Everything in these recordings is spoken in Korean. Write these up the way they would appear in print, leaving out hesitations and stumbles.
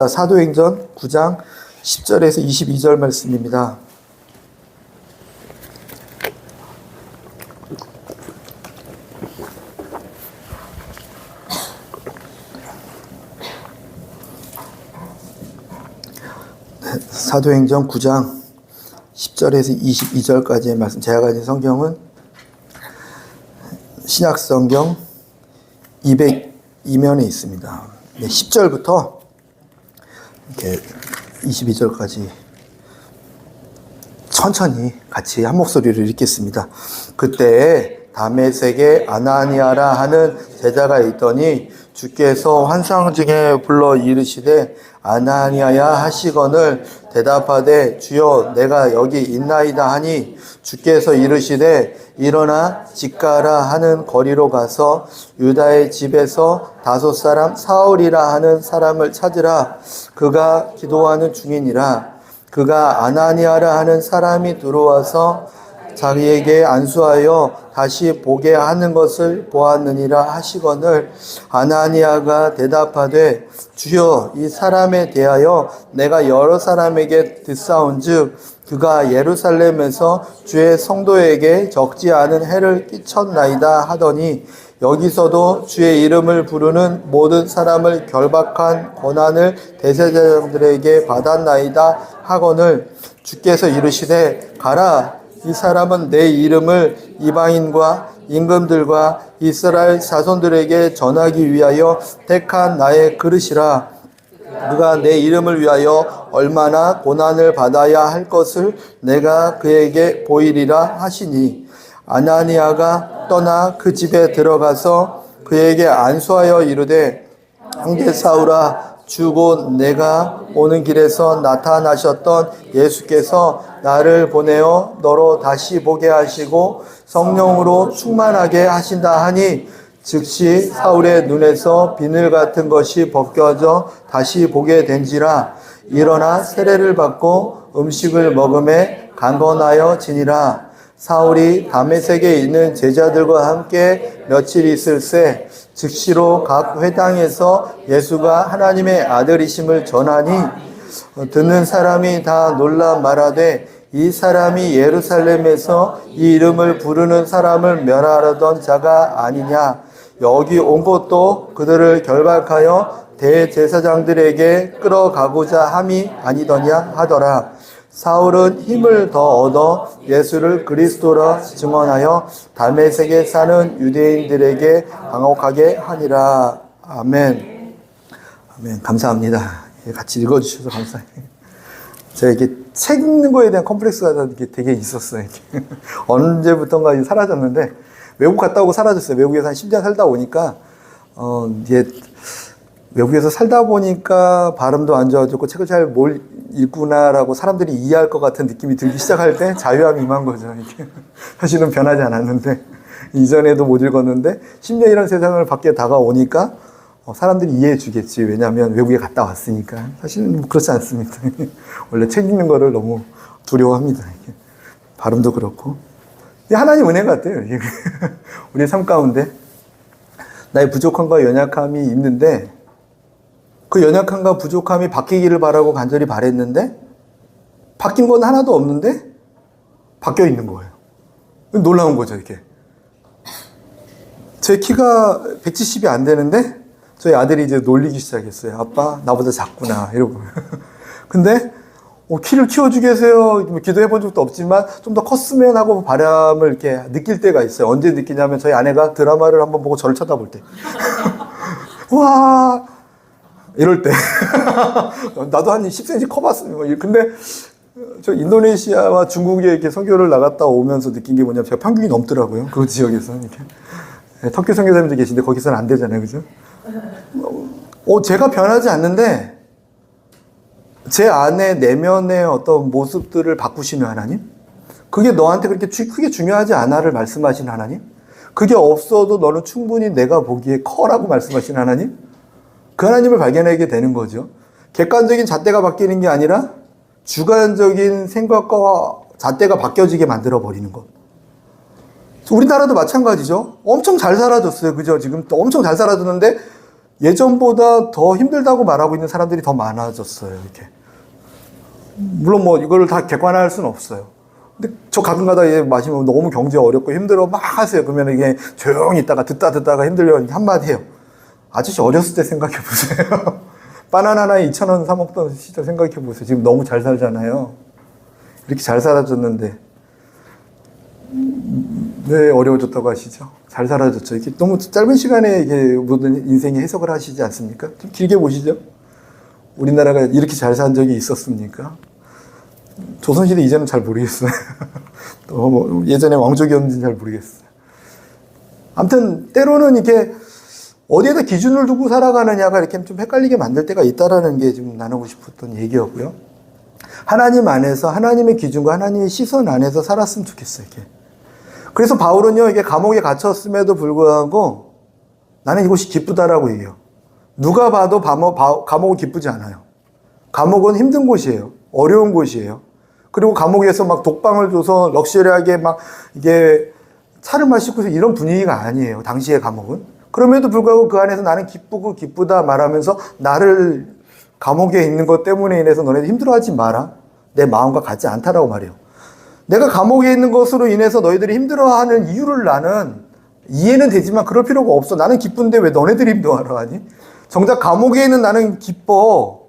사도행전 9장 10절에서 22절 말씀입니다. 사도행전 9장 10절에서 22절까지의 말씀. 제가 가진 성경은 신약성경 202면에 있습니다. 10절부터 이렇게 22절까지 천천히 같이 한 목소리로 읽겠습니다. 그때 다메섹에 아나니아라 하는 제자가 있더니 주께서 환상 중에 불러 이르시되 아나니아야 하시거늘 대답하되 주여 내가 여기 있나이다 하니 주께서 이르시되 일어나 직가라 하는 거리로 가서 유다의 집에서 5사람 사울이라 하는 사람을 찾으라. 그가 기도하는 중이니라. 그가 아나니아라 하는 사람이 들어와서 자기에게 안수하여 다시 보게 하는 것을 보았느니라 하시거늘 아나니아가 대답하되 주여 이 사람에 대하여 내가 여러 사람에게 듣사온즉 그가 예루살렘에서 주의 성도에게 적지 않은 해를 끼쳤나이다 하더니 여기서도 주의 이름을 부르는 모든 사람을 결박한 고난을 대제사장들에게 받았나이다 하거늘 주께서 이르시되 가라. 이 사람은 내 이름을 이방인과 임금들과 이스라엘 자손들에게 전하기 위하여 택한 나의 그릇이라. 그가 내 이름을 위하여 얼마나 고난을 받아야 할 것을 내가 그에게 보이리라 하시니 아나니아가 떠나 그 집에 들어가서 그에게 안수하여 이르되 형제 사울아 주 곧 내가 오는 길에서 나타나셨던 예수께서 나를 보내어 너로 다시 보게 하시고 성령으로 충만하게 하신다 하니 즉시 사울의 눈에서 비늘 같은 것이 벗겨져 다시 보게 된지라. 일어나 세례를 받고 음식을 먹음에 강건하여 지니라. 사울이 다메섹에 있는 제자들과 함께 며칠 있을새 즉시로 각 회당에서 예수가 하나님의 아들이심을 전하니 듣는 사람이 다 놀라 말하되 이 사람이 예루살렘에서 이 이름을 부르는 사람을 멸하려던 자가 아니냐. 여기 온 것도 그들을 결박하여 대제사장들에게 끌어가고자 함이 아니더냐 하더라. 사울은 힘을 더 얻어 예수를 그리스도라 증언하여 다메섹에 사는 유대인들에게 방혹하게 하니라. 아멘. 아멘. 감사합니다. 같이 읽어주셔서 감사해요. 제가 이렇게 책 읽는 거에 대한 컴플렉스가 되게 있었어요. 언제부턴가 사라졌는데 외국 갔다 오고 사라졌어요. 외국에서 한 10년 살다 오니까 이제 외국에서 살다 보니까 발음도 안 좋아졌고 책을 잘 뭘 읽구나라고 사람들이 이해할 것 같은 느낌이 들기 시작할 때 자유함이 임한 거죠. 이게 사실은 변하지 않았는데 이전에도 못 읽었는데 10년이라는 세상을 밖에 다가오니까 사람들이 이해해 주겠지. 왜냐하면 외국에 갔다 왔으니까. 사실은 그렇지 않습니다. 원래 책 읽는 거를 너무 두려워합니다. 이게. 발음도 그렇고. 하나님 은혜 같아요. 우리의 삶 가운데 나의 부족함과 연약함이 있는데 그 연약함과 부족함이 바뀌기를 바라고 간절히 바랬는데 바뀐 건 하나도 없는데 바뀌어 있는 거예요. 놀라운 거죠, 이게. 제 키가 170이 안 되는데 저희 아들이 이제 놀리기 시작했어요. 아빠, 나보다 작구나. 이러고. 근데 키를 키워주겠어요. 기도해 본 적도 없지만 좀 더 컸으면 하고 바람을 이렇게 느낄 때가 있어요. 언제 느끼냐면 저희 아내가 드라마를 한번 보고 저를 쳐다볼 때. 와, 이럴 때. 나도 한 10cm 커봤어요. 근데 저 인도네시아와 중국에 이렇게 선교를 나갔다 오면서 느낀 게 뭐냐면 제가 평균이 넘더라고요. 그 지역에서. 이렇게. 터키 선교사님도 계신데 거기서는 안 되잖아요. 그죠? 제가 변하지 않는데 제 안에 내면의 어떤 모습들을 바꾸시는 하나님? 그게 너한테 그렇게 크게 중요하지 않아를 말씀하시는 하나님? 그게 없어도 너는 충분히 내가 보기에 커라고 말씀하시는 하나님? 그 하나님을 발견하게 되는 거죠. 객관적인 잣대가 바뀌는 게 아니라 주관적인 생각과 잣대가 바뀌어지게 만들어버리는 것. 우리나라도 마찬가지죠. 엄청 잘 살아줬어요. 그죠? 지금 엄청 잘 살아줬는데 예전보다 더 힘들다고 말하고 있는 사람들이 더 많아졌어요. 이렇게. 물론 뭐 이걸 다 객관화할 수는 없어요. 근데 저 가끔가다 이제 마시면 너무 경제 어렵고 힘들어 막 하세요. 그러면 이게 조용히 있다가 듣다가 힘들려 한마디 해요. 아저씨 어렸을 때 생각해 보세요. 바나나 하나에 2,000원 사 먹던 시절 생각해 보세요. 지금 너무 잘 살잖아요. 이렇게 잘 살아줬는데 왜 어려워졌다고 하시죠? 잘 살아졌죠. 이렇게 너무 짧은 시간에 이게 모든 인생의 해석을 하시지 않습니까? 좀 길게 보시죠. 우리나라가 이렇게 잘 산 적이 있었습니까? 조선시대 이제는 잘 모르겠어요. 또 뭐 예전에 왕족이었는지 잘 모르겠어요. 아무튼 때로는 이렇게 어디에다 기준을 두고 살아가느냐가 이렇게 좀 헷갈리게 만들 때가 있다라는 게 지금 나누고 싶었던 얘기였고요. 하나님 안에서 하나님의 기준과 하나님의 시선 안에서 살았으면 좋겠어요. 이렇게. 그래서 바울은요, 이게 감옥에 갇혔음에도 불구하고 나는 이곳이 기쁘다라고 얘기해요. 누가 봐도 감옥은 기쁘지 않아요. 감옥은 힘든 곳이에요. 어려운 곳이에요. 그리고 감옥에서 막 독방을 줘서 럭셔리하게 막 이게 차를 마시고서 이런 분위기가 아니에요. 당시의 감옥은. 그럼에도 불구하고 그 안에서 나는 기쁘고 기쁘다 말하면서 나를 감옥에 있는 것 때문에 인해서 너네들 힘들어하지 마라. 내 마음과 같지 않다라고 말해요. 내가 감옥에 있는 것으로 인해서 너희들이 힘들어하는 이유를 나는 이해는 되지만 그럴 필요가 없어. 나는 기쁜데 왜 너네들이 힘들어하러 하니? 정작 감옥에 있는 나는 기뻐.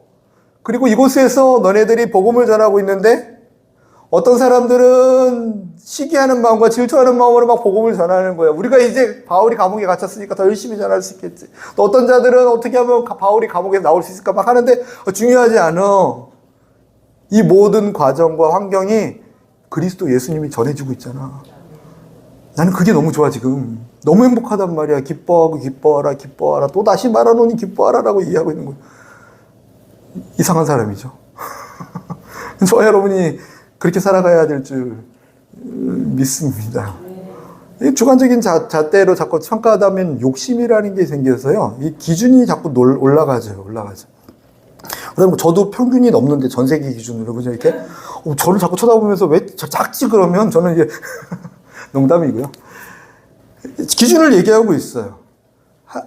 그리고 이곳에서 너네들이 복음을 전하고 있는데 어떤 사람들은 시기하는 마음과 질투하는 마음으로 막 복음을 전하는 거예요. 우리가 이제 바울이 감옥에 갇혔으니까 더 열심히 전할 수 있겠지. 또 어떤 자들은 어떻게 하면 바울이 감옥에서 나올 수 있을까 막 하는데 중요하지 않아. 이 모든 과정과 환경이 그리스도 예수님이 전해지고 있잖아. 나는 그게 너무 좋아 지금. 너무 행복하단 말이야. 기뻐하고 기뻐하라 기뻐하라. 또 다시 말하노니 기뻐하라라고 얘기하고 있는 거예요. 이상한 사람이죠. 저와 여러분이 그렇게 살아가야 될 줄 믿습니다. 주관적인 잣대로 자꾸 평가하다 보면 욕심이라는 게 생겨서요. 이 기준이 자꾸 올라가죠. 그다음에 저도 평균이 넘는데 전 세계 기준으로 그죠 이렇게 저를 자꾸 쳐다보면서 왜 작지 그러면 저는 이제 농담이고요. 기준을 얘기하고 있어요.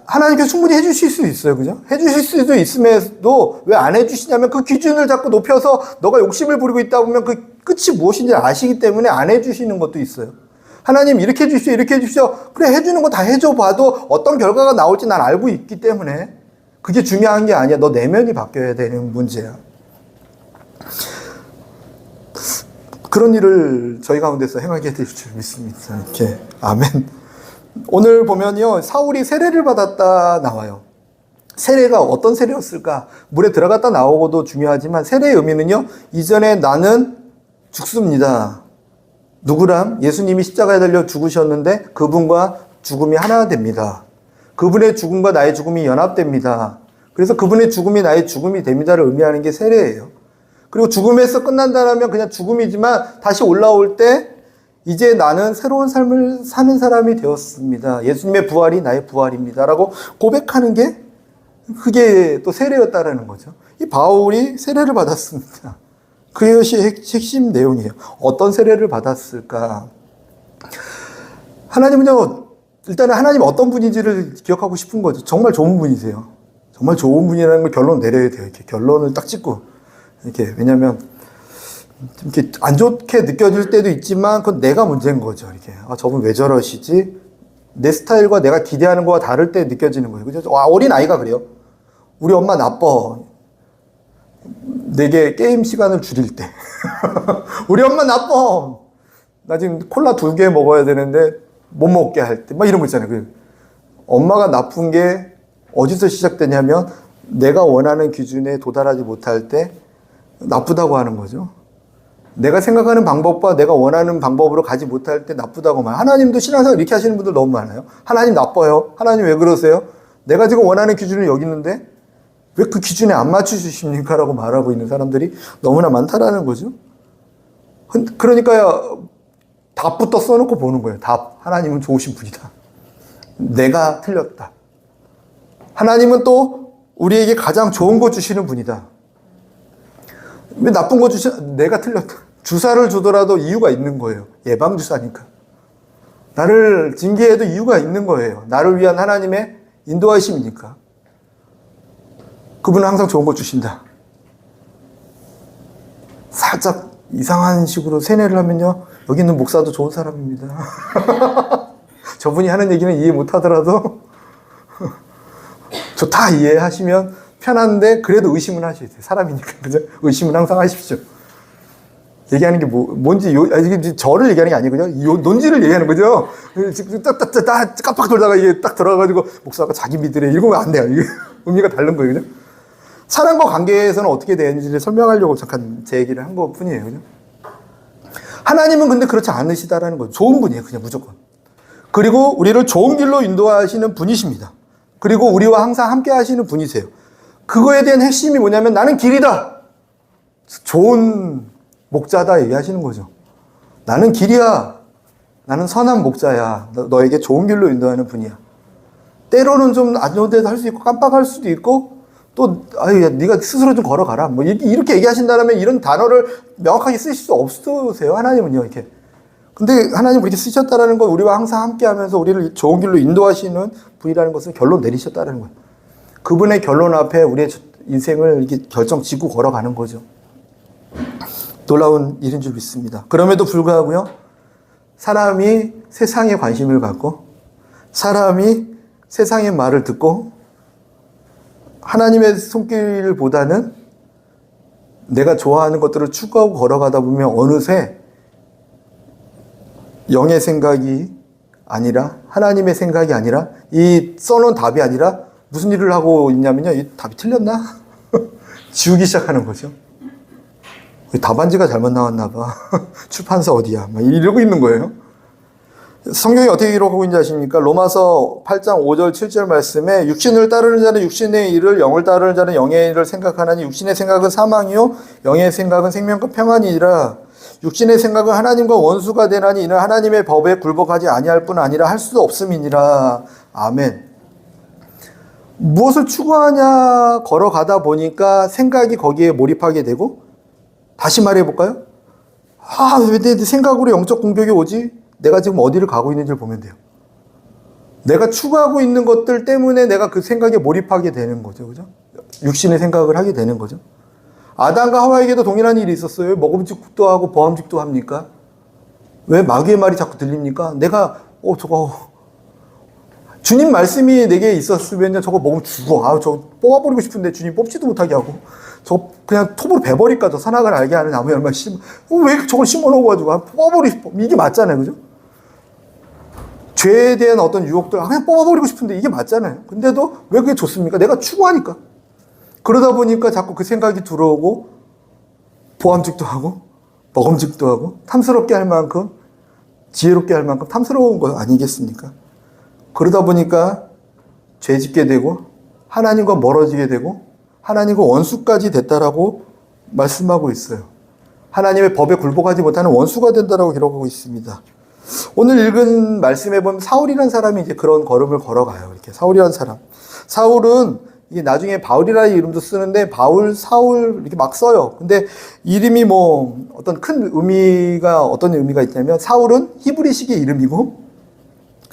하나님께서 충분히 해주실 수 있어요. 그죠? 해주실 수도 있음에도 왜 안 해주시냐면 그 기준을 자꾸 높여서 너가 욕심을 부리고 있다 보면 그 끝이 무엇인지 아시기 때문에 안 해주시는 것도 있어요. 하나님 이렇게 해주십시오. 이렇게 해주십시오. 그래 해주는 거 다 해줘 봐도 어떤 결과가 나올지 난 알고 있기 때문에 그게 중요한 게 아니야. 너 내면이 바뀌어야 되는 문제야. 그런 일을 저희 가운데서 행하게 될 줄 믿습니다. 이렇게 아멘. 오늘 보면요, 사울이 세례를 받았다 나와요. 세례가 어떤 세례였을까? 물에 들어갔다 나오고도 중요하지만 세례의 의미는요, 이전에 나는 죽습니다. 누구랑? 예수님이 십자가에 달려 죽으셨는데 그분과 죽음이 하나 됩니다. 그분의 죽음과 나의 죽음이 연합됩니다. 그래서 그분의 죽음이 나의 죽음이 됩니다를 의미하는 게 세례예요. 그리고 죽음에서 끝난다면 그냥 죽음이지만 다시 올라올 때 이제 나는 새로운 삶을 사는 사람이 되었습니다. 예수님의 부활이 나의 부활입니다. 라고 고백하는 게 그게 또 세례였다라는 거죠. 이 바울이 세례를 받았습니다. 그것이 핵심 내용이에요. 어떤 세례를 받았을까? 하나님은요, 일단은 하나님 어떤 분인지를 기억하고 싶은 거죠. 정말 좋은 분이세요. 정말 좋은 분이라는 걸 결론 내려야 돼요. 이렇게 결론을 딱 찍고. 이렇게. 왜냐면, 이렇게 안 좋게 느껴질 때도 있지만 그건 내가 문제인 거죠. 이렇게 저분 왜 저러시지? 내 스타일과 내가 기대하는 거와 다를 때 느껴지는 거예요. 그죠? 어린 아이가 그래요. 우리 엄마 나빠. 내게 게임 시간을 줄일 때. 우리 엄마 나빠. 나 지금 콜라 2개 먹어야 되는데 못 먹게 할 때. 막 이런 거 있잖아요. 엄마가 나쁜 게 어디서 시작되냐면 내가 원하는 기준에 도달하지 못할 때 나쁘다고 하는 거죠. 내가 생각하는 방법과 내가 원하는 방법으로 가지 못할 때 나쁘다고 말. 하나님도 신앙생활 이렇게 하시는 분들 너무 많아요. 하나님 나빠요. 하나님 왜 그러세요? 내가 지금 원하는 기준을 여기 있는데 왜 그 기준에 안 맞추십니까? 라고 말하고 있는 사람들이 너무나 많다라는 거죠. 그러니까 답부터 써놓고 보는 거예요. 답. 하나님은 좋으신 분이다. 내가 틀렸다. 하나님은 또 우리에게 가장 좋은 거 주시는 분이다. 왜 나쁜 거 내가 틀렸다. 주사를 주더라도 이유가 있는 거예요. 예방주사니까. 나를 징계해도 이유가 있는 거예요. 나를 위한 하나님의 인도하심이니까. 그분은 항상 좋은 거 주신다. 살짝 이상한 식으로 세뇌를 하면요, 여기 있는 목사도 좋은 사람입니다. 저분이 하는 얘기는 이해 못 하더라도 좋다 이해하시면 편한데, 그래도 의심은 하셔야 돼요. 사람이니까. 그죠? 의심은 항상 하십시오. 얘기하는 게 뭔지, 이게 저를 얘기하는 게 아니고요. 논지를 얘기하는 거죠. 딱 깜빡 돌다가 이게 딱 들어가가지고, 목사가 자기 믿으래. 이러면 안 돼요. 이게 의미가 다른 거예요. 그죠? 사람과 관계에서는 어떻게 되는지를 설명하려고 잠깐 제 얘기를 한 것 뿐이에요. 그죠? 하나님은 근데 그렇지 않으시다라는 거예요. 좋은 분이에요. 그냥 무조건. 그리고 우리를 좋은 길로 인도하시는 분이십니다. 그리고 우리와 항상 함께 하시는 분이세요. 그거에 대한 핵심이 뭐냐면, 나는 길이다. 좋은 목자다 얘기하시는 거죠. 나는 길이야. 나는 선한 목자야. 너에게 좋은 길로 인도하는 분이야. 때로는 좀 안 좋은 데도 할 수 있고 깜빡할 수도 있고, 또 아유, 네가 스스로 좀 걸어가라. 뭐 이렇게 얘기하신다면 이런 단어를 명확하게 쓰실 수 없으세요. 하나님은요, 이렇게. 근데 하나님 그렇게 쓰셨다라는 건 우리와 항상 함께하면서 우리를 좋은 길로 인도하시는 분이라는 것을 결론 내리셨다는 거예요. 그분의 결론 앞에 우리의 인생을 이렇게 결정 짓고 걸어가는 거죠. 놀라운 일인 줄 믿습니다. 그럼에도 불구하고요, 사람이 세상에 관심을 갖고, 사람이 세상의 말을 듣고, 하나님의 손길보다는 내가 좋아하는 것들을 추구하고 걸어가다 보면 어느새 영의 생각이 아니라, 하나님의 생각이 아니라, 이 써놓은 답이 아니라 무슨 일을 하고 있냐면요, 이 답이 틀렸나? 지우기 시작하는 거죠. 답안지가 잘못 나왔나 봐. 출판사 어디야? 막 이러고 있는 거예요. 성경이 어떻게 기록하고 있는지 아십니까? 로마서 8장 5절 7절 말씀에, 육신을 따르는 자는 육신의 일을, 영을 따르는 자는 영의 일을 생각하나니 육신의 생각은 사망이요 영의 생각은 생명과 평안이니라. 육신의 생각은 하나님과 원수가 되나니 이는 하나님의 법에 굴복하지 아니할 뿐 아니라 할 수도 없음이니라. 아멘. 무엇을 추구하냐 걸어가다 보니까 생각이 거기에 몰입하게 되고, 다시 말해볼까요? 왜 내 생각으로 영적 공격이 오지? 내가 지금 어디를 가고 있는지를 보면 돼요. 내가 추구하고 있는 것들 때문에 내가 그 생각에 몰입하게 되는 거죠. 그죠? 육신의 생각을 하게 되는 거죠. 아담과 하와에게도 동일한 일이 있었어요. 먹음직도 하고 보암직도 합니까? 왜 마귀의 말이 자꾸 들립니까? 내가 저거 주님 말씀이 내게 있었으면 저거 먹으면 죽어. 저거 뽑아버리고 싶은데 주님 뽑지도 못하게 하고, 저거 그냥 톱으로 베버릴까? 저 선악을 알게 하는 나무에 얼마나 왜 저걸 심어놓아가지고 뽑아버리고 싶어. 이게 맞잖아요. 그죠? 죄에 대한 어떤 유혹들 그냥 뽑아버리고 싶은데 이게 맞잖아요. 근데도 왜 그게 좋습니까? 내가 추구하니까. 그러다 보니까 자꾸 그 생각이 들어오고, 보암직도 하고 먹음직도 하고, 탐스럽게 할 만큼, 지혜롭게 할 만큼 탐스러운 거 아니겠습니까? 그러다 보니까 죄 짓게 되고, 하나님과 멀어지게 되고, 하나님과 원수까지 됐다라고 말씀하고 있어요. 하나님의 법에 굴복하지 못하는 원수가 된다라고 기록하고 있습니다. 오늘 읽은 말씀에 보면 사울이라는 사람이 이제 그런 걸음을 걸어가요. 이렇게 사울이라는 사람. 사울은 이게 나중에 바울이라는 이름도 쓰는데, 바울, 사울 이렇게 막 써요. 근데 이름이 뭐 어떤 큰 의미가, 어떤 의미가 있냐면, 사울은 히브리식의 이름이고,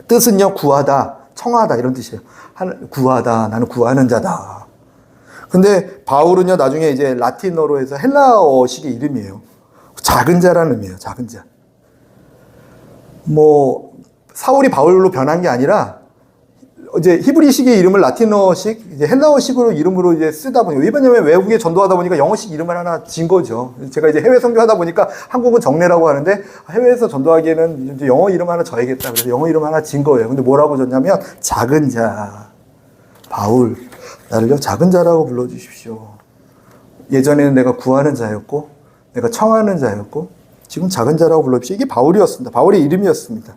뜻은요, 구하다, 청하다 이런 뜻이에요. 구하다, 나는 구하는 자다. 근데 바울은요, 나중에 이제 라틴어로 해서 헬라어식의 이름이에요. 작은 자라는 의미예요. 작은 자. 뭐 사울이 바울로 변한 게 아니라, 이제 히브리식의 이름을 라틴어식, 이제 헬라어식으로 이름으로 이제 쓰다 보니, 왜냐면 외국에 전도하다 보니까 영어식 이름을 하나 진 거죠. 제가 이제 해외 선교하다 보니까 한국은 정례라고 하는데, 해외에서 전도하기에는 이제 영어 이름 하나 져야겠다. 그래서 영어 이름 하나 진 거예요. 근데 뭐라고 졌냐면, 작은 자. 바울. 나를요, 작은 자라고 불러주십시오. 예전에는 내가 구하는 자였고, 내가 청하는 자였고, 지금 작은 자라고 불러주십시오. 이게 바울이었습니다. 바울의 이름이었습니다.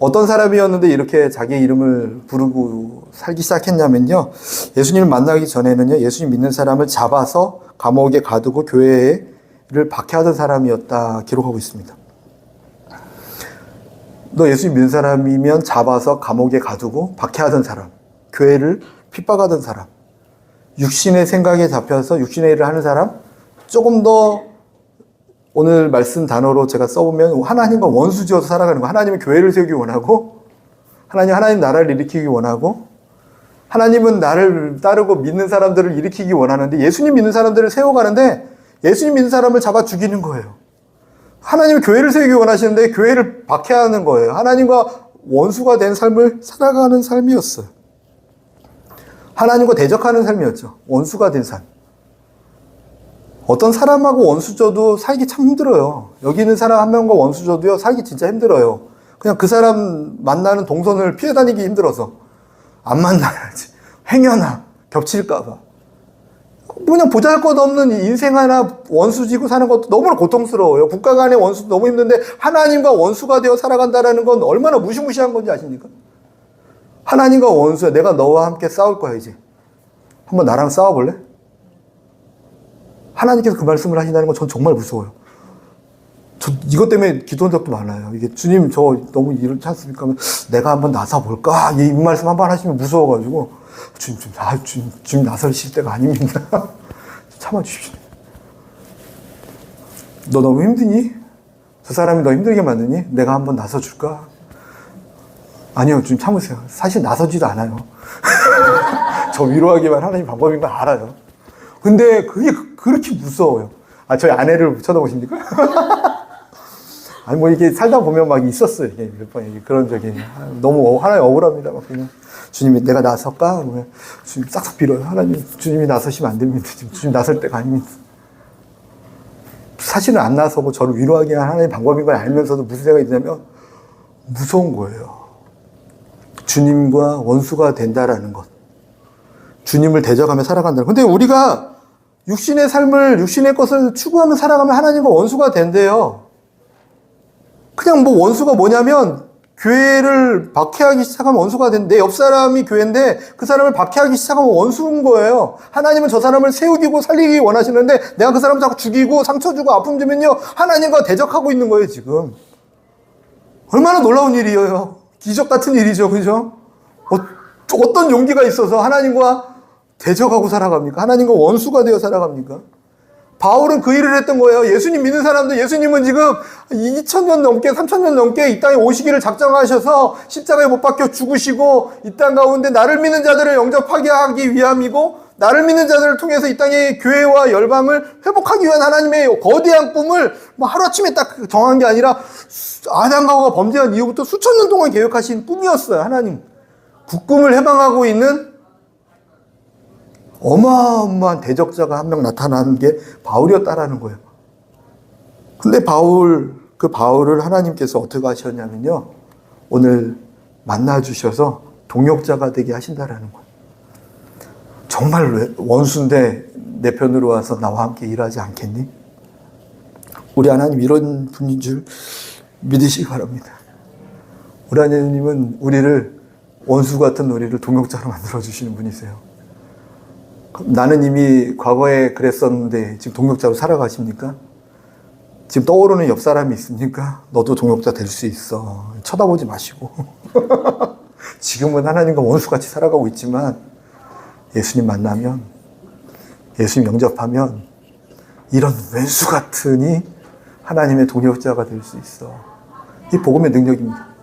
어떤 사람이었는데 이렇게 자기의 이름을 부르고 살기 시작했냐면요, 예수님을 만나기 전에는요, 예수님 믿는 사람을 잡아서 감옥에 가두고 교회를 박해하던 사람이었다 기록하고 있습니다. 너 예수님 믿는 사람이면 잡아서 감옥에 가두고 박해하던 사람, 교회를 핍박하던 사람, 육신의 생각에 잡혀서 육신의 일을 하는 사람, 조금 더 오늘 말씀 단어로 제가 써보면 하나님과 원수지어서 살아가는 거. 하나님은 교회를 세우기 원하고, 하나님 나라를 일으키기 원하고, 하나님은 나를 따르고 믿는 사람들을 일으키기 원하는데 예수님 믿는 사람들을 세워가는데 예수님 믿는 사람을 잡아 죽이는 거예요. 하나님은 교회를 세우기 원하시는데 교회를 박해하는 거예요. 하나님과 원수가 된 삶을 살아가는 삶이었어요. 하나님과 대적하는 삶이었죠. 원수가 된 삶. 어떤 사람하고 원수져도 살기 참 힘들어요. 여기 있는 사람 한 명과 원수져도요, 살기 진짜 힘들어요. 그냥 그 사람 만나는 동선을 피해 다니기 힘들어서 안 만나야지. 행여나 겹칠까봐. 그냥 보잘것없는 인생 하나 원수지고 사는 것도 너무나 고통스러워요. 국가 간의 원수도 너무 힘든데 하나님과 원수가 되어 살아간다는 건 얼마나 무시무시한 건지 아십니까? 하나님과 원수야. 내가 너와 함께 싸울 거야 이제. 한번 나랑 싸워볼래? 하나님께서 그 말씀을 하신다는 건 전 정말 무서워요. 저 이것 때문에 기도한 적도 많아요. 이게 주님 저 너무 이렇지 않습니까? 하면 내가 한번 나서볼까? 이 말씀 한번 하시면 무서워가지고 주님 나서실 때가 아닙니다. 참아주십시오. 너 너무 힘드니? 저 사람이 너 힘들게 만드니? 내가 한번 나서줄까? 아니요, 주님 참으세요. 사실 나서지도 않아요. 저 위로하기만 하나님 방법인 거 알아요. 근데 그게 그렇게 무서워요. 아, 저희 아내를 쳐다보십니까? 아니, 뭐, 이게 살다 보면 막 있었어요. 이게 몇 번, 그런 적이. 너무 하나님 억울합니다. 막 그냥. 주님이 내가 나설까? 그러면 주님 싹싹 빌어요. 하나님, 주님이 나서시면 안 됩니다. 지금 주님 나설 때가 아닙니다. 사실은 안 나서고 저를 위로하기 위한 하나님 방법인 걸 알면서도 무슨 생각이 드냐면 무서운 거예요. 주님과 원수가 된다라는 것. 주님을 대적하며 살아간다는 것. 근데 우리가 육신의 삶을, 육신의 것을 추구하며 살아가면 하나님과 원수가 된대요. 그냥 뭐 원수가 뭐냐면 교회를 박해하기 시작하면 원수가 되는데 옆 사람이 교회인데 그 사람을 박해하기 시작하면 원수인 거예요. 하나님은 저 사람을 세우기고 살리기 원하시는데 내가 그 사람을 자꾸 죽이고 상처 주고 아픔 주면요 하나님과 대적하고 있는 거예요 지금. 얼마나 놀라운 일이에요. 기적 같은 일이죠. 그죠? 어떤 용기가 있어서 하나님과 대적하고 살아갑니까? 하나님과 원수가 되어 살아갑니까? 바울은 그 일을 했던 거예요. 예수님 믿는 사람들, 예수님은 지금 2000년 넘게, 3000년 넘게 이 땅에 오시기를 작정하셔서 십자가에 못 박혀 죽으시고 이 땅 가운데 나를 믿는 자들을 영접하게 하기 위함이고 나를 믿는 자들을 통해서 이 땅의 교회와 열방을 회복하기 위한 하나님의 거대한 꿈을 뭐 하루아침에 딱 정한 게 아니라 아담과 하와가 범죄한 이후부터 수천 년 동안 계획하신 꿈이었어요. 하나님. 그 꿈을 해방하고 있는 어마어마한 대적자가 한 명 나타나는 게 바울이었다라는 거예요. 근데 그 바울을 하나님께서 어떻게 하셨냐면요. 오늘 만나주셔서 동역자가 되게 하신다라는 거예요. 정말 원수인데 내 편으로 와서 나와 함께 일하지 않겠니? 우리 하나님 이런 분인 줄 믿으시기 바랍니다. 우리 하나님은 우리를 원수 같은 우리를 동역자로 만들어주시는 분이세요. 나는 이미 과거에 그랬었는데 지금 동역자로 살아가십니까? 지금 떠오르는 옆 사람이 있습니까? 너도 동역자 될 수 있어. 쳐다보지 마시고. 지금은 하나님과 원수같이 살아가고 있지만 예수님 만나면, 예수님 영접하면 이런 왼수 같으니 하나님의 동역자가 될 수 있어. 이 복음의 능력입니다.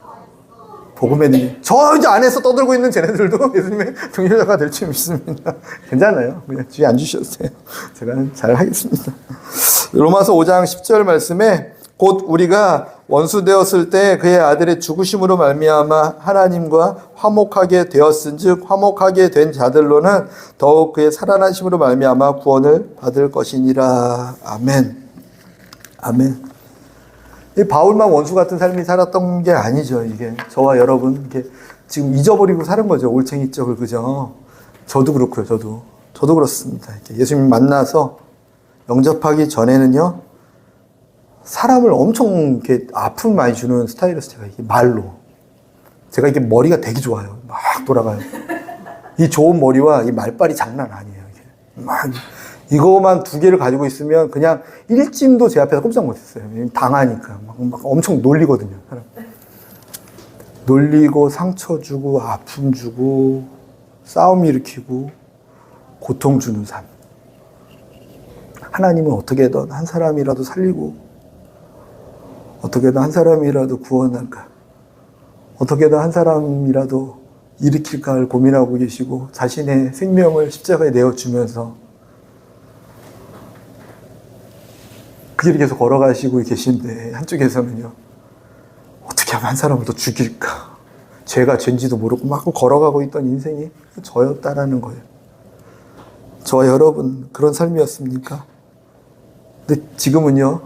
복음의 능력. 저 이제 안에서 떠들고 있는 쟤네들도 예수님의 동역자가 될 줄 믿습니다. 괜찮아요. 그냥 주의 안 주셨어요. 제가 잘 하겠습니다. 로마서 5장 10절 말씀에 곧 우리가 원수 되었을 때 그의 아들의 죽으심으로 말미암아 하나님과 화목하게 되었은즉 화목하게 된 자들로는 더욱 그의 살아나심으로 말미암아 구원을 받을 것이니라. 아멘. 아멘. 이 바울만 원수 같은 삶이 살았던 게 아니죠. 이게 저와 여러분 이게 지금 잊어버리고 사는 거죠. 올챙이 쪽을. 그죠? 저도 그렇고요. 저도 그렇습니다. 이렇게 예수님 만나서 영접하기 전에는요. 사람을 엄청 이렇게 아픔 많이 주는 스타일이었어요. 제가 이게 말로. 제가 이게 머리가 되게 좋아요. 막 돌아가요. 이 좋은 머리와 이 말빨이 장난 아니에요. 이게 막 이거만 2개를 가지고 있으면 그냥 일진도 제 앞에서 꼼짝 못했어요. 당하니까 막 엄청 놀리거든요. 사람. 놀리고 상처 주고 아픔 주고 싸움 일으키고 고통 주는 삶. 하나님은 어떻게든 한 사람이라도 살리고 어떻게든 한 사람이라도 구원할까? 어떻게든 한 사람이라도 일으킬까를 고민하고 계시고 자신의 생명을 십자가에 내어주면서 그 길을 계속 걸어가시고 계신데 한쪽에서는요, 어떻게 하면 한 사람을 더 죽일까? 죄가 죄인지도 모르고 막 걸어가고 있던 인생이 저였다라는 거예요. 저와 여러분 그런 삶이었습니까? 근데 지금은요,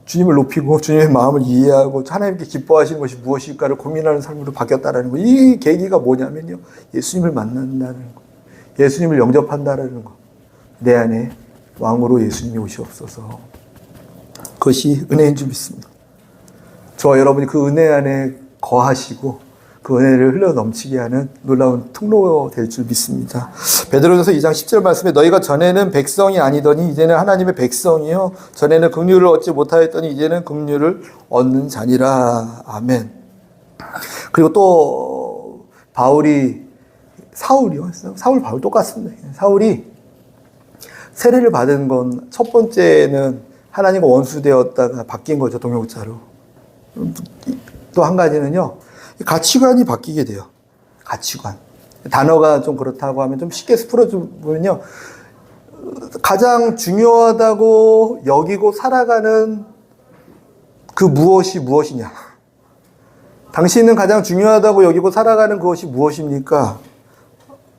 주님을 높이고 주님의 마음을 이해하고 하나님께 기뻐하시는 것이 무엇일까를 고민하는 삶으로 바뀌었다라는 거예요. 이 계기가 뭐냐면요, 예수님을 만난다는 거, 예수님을 영접한다라는 거. 내 안에 왕으로 예수님이 오시옵소서. 그것이 은혜인 줄 믿습니다. 저와 여러분이 그 은혜 안에 거하시고 그 은혜를 흘러 넘치게 하는 놀라운 통로 될 줄 믿습니다. 베드로전서 2장 10절 말씀에 너희가 전에는 백성이 아니더니 이제는 하나님의 백성이요 전에는 긍휼을 얻지 못하였더니 이제는 긍휼을 얻는 자니라. 아멘. 그리고 또 바울이 사울 바울 똑같습니다. 사울이 세례를 받은 건 첫 번째는 하나님과 원수되었다가 바뀐 거죠. 동역자로. 또 한 가지는요, 가치관이 바뀌게 돼요. 가치관. 단어가 좀 그렇다고 하면 좀 쉽게 풀어주면요, 가장 중요하다고 여기고 살아가는 그 무엇이 무엇이냐. 당신은 가장 중요하다고 여기고 살아가는 그것이 무엇입니까?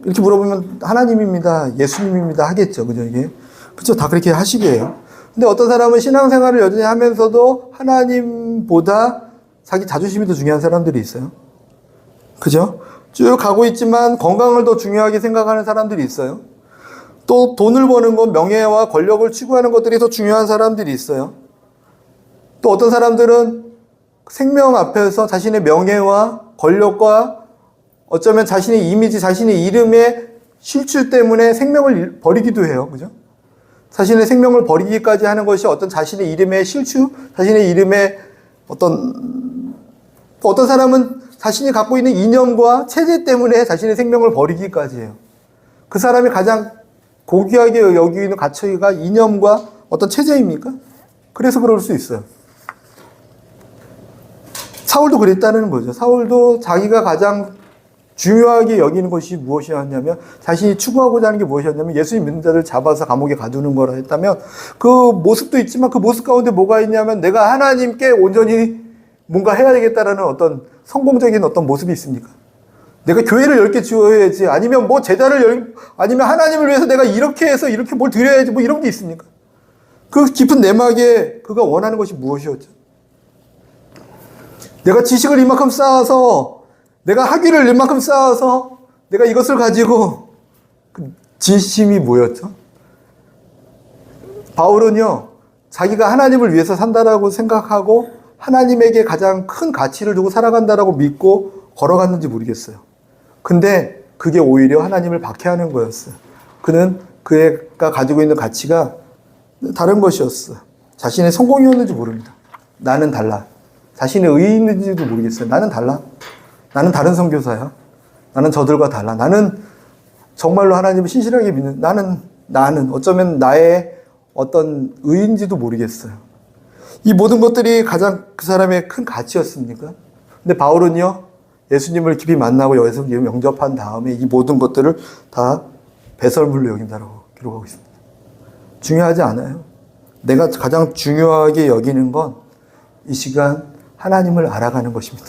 이렇게 물어보면 하나님입니다, 예수님입니다 하겠죠. 그죠, 이게? 그죠? 다 그렇게 하시게요. 근데 어떤 사람은 신앙생활을 여전히 하면서도 하나님보다 자기 자존심이 더 중요한 사람들이 있어요. 그죠? 쭉 가고 있지만 건강을 더 중요하게 생각하는 사람들이 있어요. 또 돈을 버는 것, 명예와 권력을 추구하는 것들이 더 중요한 사람들이 있어요. 또 어떤 사람들은 생명 앞에서 자신의 명예와 권력과 어쩌면 자신의 이미지, 자신의 이름의 실추 때문에 생명을 버리기도 해요. 그죠? 자신의 생명을 버리기까지 하는 것이 어떤 자신의 이름의 실추, 자신의 이름의 어떤 사람은 자신이 갖고 있는 이념과 체제 때문에 자신의 생명을 버리기까지 해요. 그 사람이 가장 고귀하게 여기는 가치가 이념과 어떤 체제입니까? 그래서 그럴 수 있어요. 사울도 그랬다는 거죠. 사울도 자기가 가장 중요하게 여기는 것이 무엇이었냐면, 자신이 추구하고자 하는 게 무엇이었냐면 예수님 믿는 자들 잡아서 감옥에 가두는 거라 했다면, 그 모습도 있지만 그 모습 가운데 뭐가 있냐면 내가 하나님께 온전히 뭔가 해야 되겠다라는 어떤 성공적인 어떤 모습이 있습니까? 내가 교회를 10개 지어야지, 아니면 뭐 제자를 아니면 하나님을 위해서 내가 이렇게 해서 이렇게 뭘 드려야지, 뭐 이런 게 있습니까? 그 깊은 내막에 그가 원하는 것이 무엇이었죠? 내가 지식을 이만큼 쌓아서, 내가 학위를 이만큼 쌓아서 내가 이것을 가지고, 그 진심이 뭐였죠? 바울은요, 자기가 하나님을 위해서 산다라고 생각하고 하나님에게 가장 큰 가치를 두고 살아간다라고 믿고 걸어갔는지 모르겠어요. 근데 그게 오히려 하나님을 박해하는 거였어요. 그는 그가 가지고 있는 가치가 다른 것이었어요. 자신의 성공이었는지 모릅니다. 나는 달라. 자신의 의인인지도 모르겠어요. 나는 달라. 나는 다른 선교사야. 나는 저들과 달라. 나는 정말로 하나님을 신실하게 믿는, 나는 어쩌면 나의 어떤 의인지도 모르겠어요. 이 모든 것들이 가장 그 사람의 큰 가치였습니까? 근데 바울은요, 예수님을 깊이 만나고 예수님을 영접한 다음에 이 모든 것들을 다 배설물로 여긴다라고 기록하고 있습니다. 중요하지 않아요. 내가 가장 중요하게 여기는 건 이 시간 하나님을 알아가는 것입니다.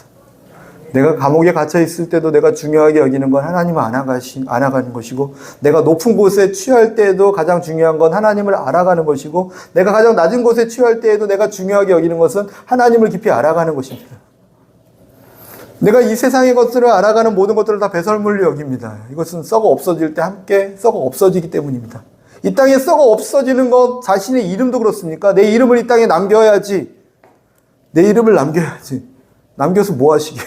내가 감옥에 갇혀 있을 때도 내가 중요하게 여기는 건 하나님을 알아가는 것이고, 내가 높은 곳에 취할 때에도 가장 중요한 건 하나님을 알아가는 것이고, 내가 가장 낮은 곳에 취할 때에도 내가 중요하게 여기는 것은 하나님을 깊이 알아가는 것입니다. 내가 이 세상의 것들을 알아가는 모든 것들을 다 배설물로 여깁니다. 이것은 썩어 없어질 때 함께 썩어 없어지기 때문입니다. 이 땅에 썩어 없어지는 것, 자신의 이름도 그렇습니까? 내 이름을 이 땅에 남겨야지. 내 이름을 남겨야지. 남겨서 뭐 하시게요?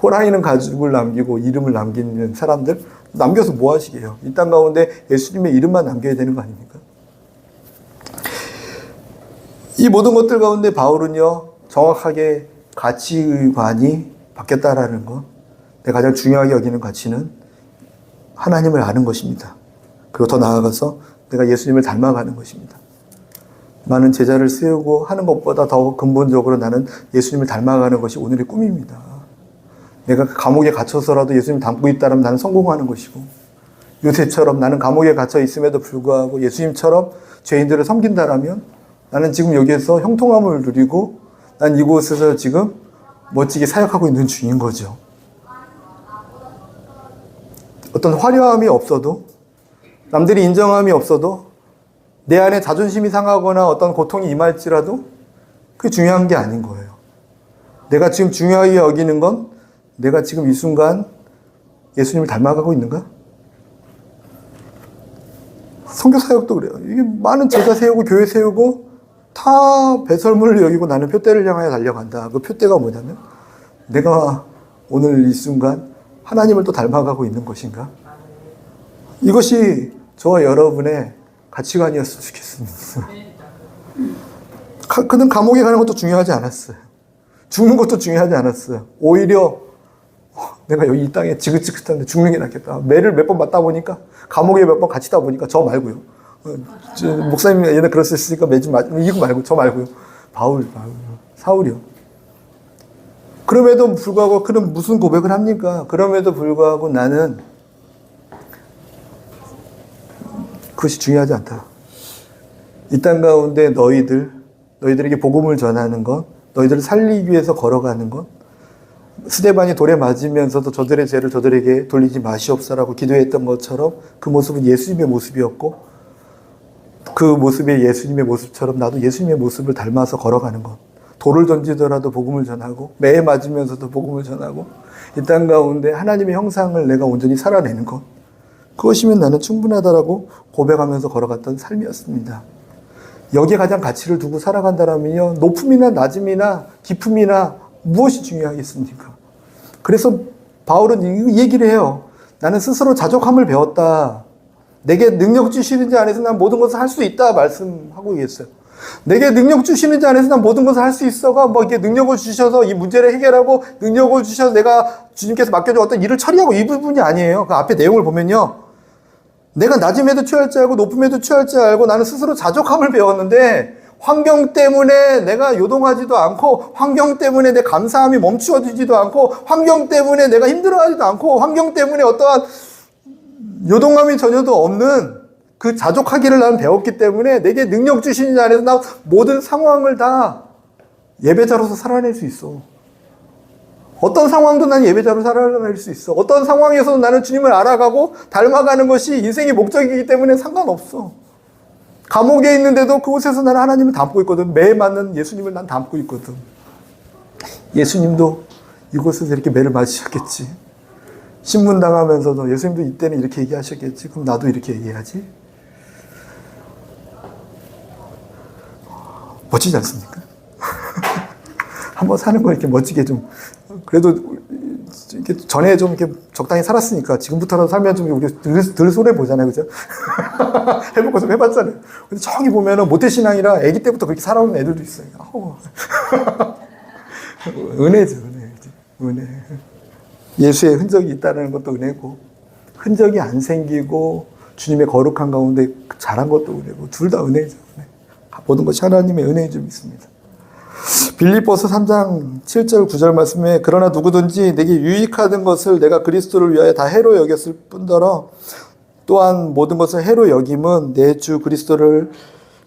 호랑이는 가죽을 남기고 이름을 남기는 사람들, 남겨서 뭐 하시게요? 이 땅 가운데 예수님의 이름만 남겨야 되는 거 아닙니까? 이 모든 것들 가운데 바울은요, 정확하게 가치관이 바뀌었다라는 것, 내가 가장 중요하게 여기는 가치는 하나님을 아는 것입니다. 그리고 더 나아가서 내가 예수님을 닮아가는 것입니다. 많은 제자를 세우고 하는 것보다 더 근본적으로 나는 예수님을 닮아가는 것이 오늘의 꿈입니다. 내가 감옥에 갇혀서라도 예수님 닮고 있다면 나는 성공하는 것이고, 요셉처럼 나는 감옥에 갇혀 있음에도 불구하고 예수님처럼 죄인들을 섬긴다라면 나는 지금 여기에서 형통함을 누리고 난 이곳에서 지금 멋지게 사역하고 있는 중인 거죠. 어떤 화려함이 없어도, 남들이 인정함이 없어도, 내 안에 자존심이 상하거나 어떤 고통이 임할지라도 그게 중요한 게 아닌 거예요. 내가 지금 중요하게 여기는 건 내가 지금 이 순간 예수님을 닮아가고 있는가? 선교 사역도 그래요. 이게 많은 제자 세우고 교회 세우고 다 배설물을 여기고 나는 표대를 향하여 달려간다. 그 표대가 뭐냐면 내가 오늘 이 순간 하나님을 또 닮아가고 있는 것인가? 이것이 저와 여러분의 가치관이었으면 좋겠습니다. 그는 감옥에 가는 것도 중요하지 않았어요. 죽는 것도 중요하지 않았어요. 오히려 내가 여기 이 땅에 지긋지긋한데 죽는 게 낫겠다. 매를 몇 번 맞다 보니까, 감옥에 몇 번 갇히다 보니까 저 말고요. 목사님 얘네 그랬으니까 매주 이거 말고 저 말고요. 바울, 사울이요. 그럼에도 불구하고 그는 무슨 고백을 합니까? 그럼에도 불구하고 나는 그것이 중요하지 않다. 이 땅 가운데 너희들에게 복음을 전하는 것, 너희들을 살리기 위해서 걸어가는 것, 스데반이 돌에 맞으면서도 저들의 죄를 저들에게 돌리지 마시옵소라고 기도했던 것처럼 그 모습은 예수님의 모습이었고, 그 모습이 예수님의 모습처럼 나도 예수님의 모습을 닮아서 걸어가는 것, 돌을 던지더라도 복음을 전하고 매에 맞으면서도 복음을 전하고 이 땅 가운데 하나님의 형상을 내가 온전히 살아내는 것, 그것이면 나는 충분하다라고 고백하면서 걸어갔던 삶이었습니다. 여기에 가장 가치를 두고 살아간다면요, 높음이나 낮음이나 깊음이나 무엇이 중요하겠습니까? 그래서 바울은 이 얘기를 해요. 나는 스스로 자족함을 배웠다. 내게 능력 주시는 자 안에서 난 모든 것을 할 수 있다 말씀하고 계셨어요. 내게 능력 주시는 자 안에서 난 모든 것을 할 수 있어가 이게 능력을 주셔서 이 문제를 해결하고 능력을 주셔서 내가 주님께서 맡겨준 어떤 일을 처리하고 이 부분이 아니에요. 그 앞에 내용을 보면요, 내가 낮음에도 취할 줄 알고 높음에도 취할 줄 알고 나는 스스로 자족함을 배웠는데, 환경 때문에 내가 요동하지도 않고, 환경 때문에 내 감사함이 멈추어지지도 않고, 환경 때문에 내가 힘들어하지도 않고, 환경 때문에 어떠한 요동함이 전혀도 없는 그 자족하기를 나는 배웠기 때문에 내게 능력 주시는 자 안에서 나 모든 상황을 다 예배자로서 살아낼 수 있어. 어떤 상황도 난 예배자로 살아낼 수 있어. 어떤 상황에서도 나는 주님을 알아가고 닮아가는 것이 인생의 목적이기 때문에 상관없어. 감옥에 있는데도 그곳에서 나는 하나님을 닮고 있거든. 매에 맞는 예수님을 난 닮고 있거든. 예수님도 이곳에서 이렇게 매를 맞으셨겠지. 신문당하면서도 예수님도 이때는 이렇게 얘기하셨겠지. 그럼 나도 이렇게 얘기해야지. 멋지지 않습니까? 한번 사는 거 이렇게 멋지게 좀, 그래도 이렇게 전에 좀 이렇게 적당히 살았으니까 지금부터라도 살면 좀 우리 덜 손해 보잖아요, 그죠? 해볼 거 좀 해봤잖아요. 근데 저기 보면은 모태신앙이라 아기 때부터 그렇게 살아온 애들도 있어요. 은혜죠, 은혜. 예수의 흔적이 있다는 것도 은혜고, 흔적이 안 생기고 주님의 거룩한 가운데 자란 것도 은혜고, 둘 다 은혜죠. 은혜. 모든 것이 하나님의 은혜에 좀 있습니다. 빌립보서 3장 7절 9절 말씀에 그러나 누구든지 내게 유익하던 것을 내가 그리스도를 위하여 다 해로 여겼을 뿐더러 또한 모든 것을 해로 여김은 내 주 그리스도를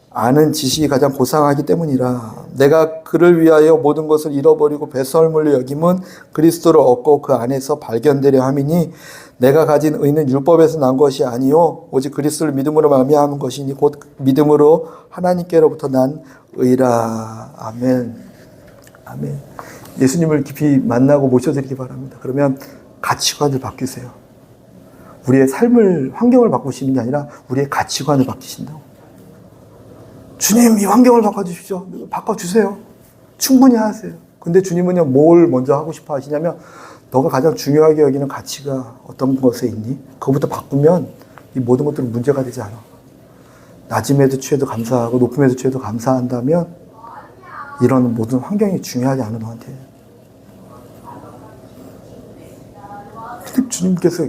아는 지식이 가장 고상하기 때문이라. 내가 그를 위하여 모든 것을 잃어버리고 배설물로 여김은 그리스도를 얻고 그 안에서 발견되려 함이니 내가 가진 의는 율법에서 난 것이 아니요 오직 그리스도를 믿음으로 말미암은 것이니 곧 믿음으로 하나님께로부터 난 의라. 아멘. 아멘. 예수님을 깊이 만나고 모셔드리기 바랍니다. 그러면 가치관을 바뀌세요. 우리의 삶을, 환경을 바꾸시는 게 아니라 우리의 가치관을 바뀌신다고. 주님, 이 환경을 바꿔주십시오. 바꿔주세요. 충분히 하세요. 근데 주님은요, 뭘 먼저 하고 싶어 하시냐면, 너가 가장 중요하게 여기는 가치가 어떤 것에 있니? 그거부터 바꾸면 이 모든 것들은 문제가 되지 않아. 낮음에도 취해도 감사하고 높음에도 취해도 감사한다면 이런 모든 환경이 중요하지 않은 너한테. 근데 주님께서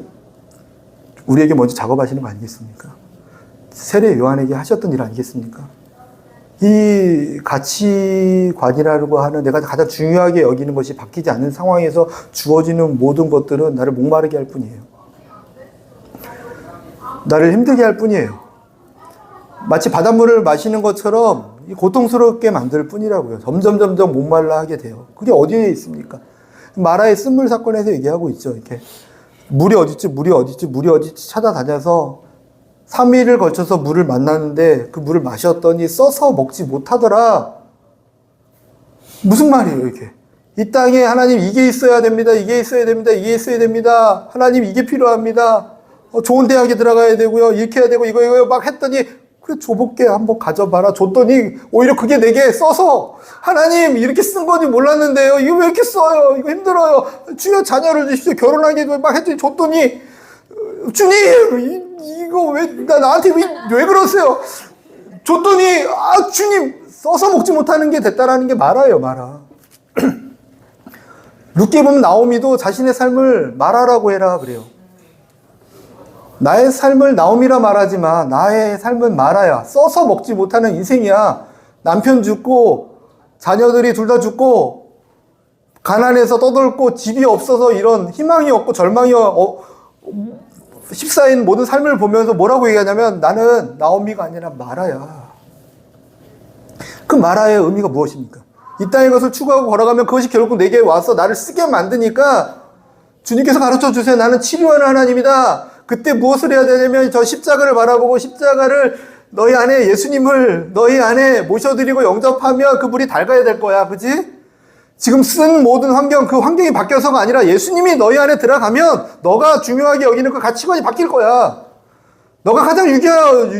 우리에게 먼저 작업하시는 거 아니겠습니까? 세례 요한에게 하셨던 일 아니겠습니까? 이 가치관이라고 하는 내가 가장 중요하게 여기는 것이 바뀌지 않는 상황에서 주어지는 모든 것들은 나를 목마르게 할 뿐이에요. 나를 힘들게 할 뿐이에요. 마치 바닷물을 마시는 것처럼 고통스럽게 만들 뿐이라고요. 점점 목말라 하게 돼요. 그게 어디에 있습니까? 마라의 쓴물 사건에서 얘기하고 있죠. 이렇게 물이 어딨지 찾아다녀서 3일을 거쳐서 물을 만났는데 그 물을 마셨더니 써서 먹지 못하더라. 무슨 말이에요, 이게? 이 땅에 하나님 이게 있어야 됩니다. 이게 있어야 됩니다. 이게 있어야 됩니다. 하나님 이게 필요합니다. 좋은 대학에 들어가야 되고요. 이렇게 해야 되고 이거 막 했더니 그래 줘볼게 한번 가져봐라. 줬더니 오히려 그게 내게 써서 하나님 이렇게 쓴 건지 몰랐는데요. 이거 왜 이렇게 써요? 이거 힘들어요. 주여 자녀를 주십시오. 결혼하게 막 했더니 줬더니 주님 이거 왜 나한테 왜 그러세요? 줬더니 주님 써서 먹지 못하는 게 됐다라는 게 마라예요. 마라. 룻기에 보면 나오미도 자신의 삶을 마라라고 해라 그래요. 나의 삶을 나오미라 말하지만 나의 삶은 마라야. 써서 먹지 못하는 인생이야. 남편 죽고 자녀들이 둘 다 죽고 가난해서 떠돌고 집이 없어서 이런 희망이 없고 절망이 휩싸인 모든 삶을 보면서 뭐라고 얘기하냐면 나는 나오미가 아니라 마라야. 그 마라의 의미가 무엇입니까? 이 땅의 것을 추구하고 걸어가면 그것이 결국 내게 와서 나를 쓰게 만드니까 주님께서 가르쳐 주세요. 나는 치료하는 하나님이다. 그때 무엇을 해야 되냐면 저 십자가를 바라보고 십자가를 너희 안에 예수님을 너희 안에 모셔드리고 영접하면 그 불이 달가야 될 거야. 그지? 지금 쓴 모든 환경, 그 환경이 바뀌어서가 아니라 예수님이 너희 안에 들어가면 너가 중요하게 여기는 그 가치관이 바뀔 거야. 너가 가장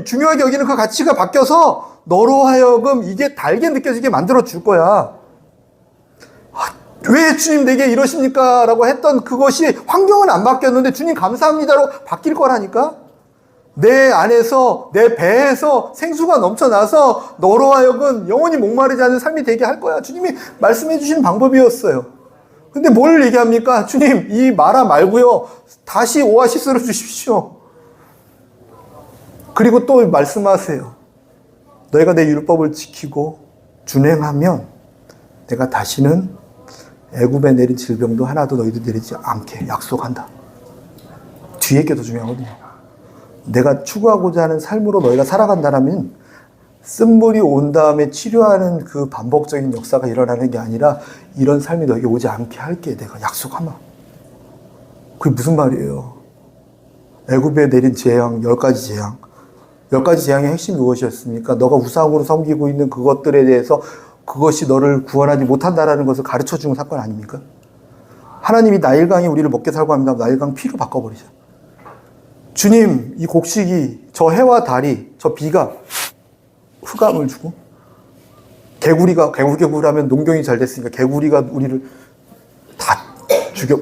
중요하게 여기는 그 가치가 바뀌어서 너로 하여금 이게 달게 느껴지게 만들어 줄 거야. 왜 주님 내게 이러십니까? 라고 했던 그것이 환경은 안 바뀌었는데 주님 감사합니다로 바뀔 거라니까? 내 안에서, 내 배에서 생수가 넘쳐나서 너로 하여금 영원히 목마르지 않은 삶이 되게 할 거야. 주님이 말씀해 주신 방법이었어요. 근데 뭘 얘기합니까? 주님, 이 마라 말고요. 다시 오아시스로 주십시오. 그리고 또 말씀하세요. 너희가 내 율법을 지키고 준행하면 내가 다시는 애굽에 내린 질병도 하나도 너희들 내리지 않게 약속한다. 뒤에 게 더 중요하거든요. 내가 추구하고자 하는 삶으로 너희가 살아간다면 쓴물이 온 다음에 치료하는 그 반복적인 역사가 일어나는 게 아니라 이런 삶이 너에게 오지 않게 할게 내가 약속하마. 그게 무슨 말이에요? 애굽에 내린 재앙, 10가지 재앙. 10가지 재앙의 핵심이 무엇이었습니까? 너가 우상으로 섬기고 있는 그것들에 대해서 그것이 너를 구원하지 못한다라는 것을 가르쳐주는 사건 아닙니까? 하나님이 나일강이 우리를 먹게 살고 합니다. 나일강 피로 바꿔버리자. 주님, 이 곡식이, 저 해와 달이, 저 비가 흑암을 주고 개구리가 개구리하면 농경이 잘 됐으니까 개구리가 우리를 다 죽여.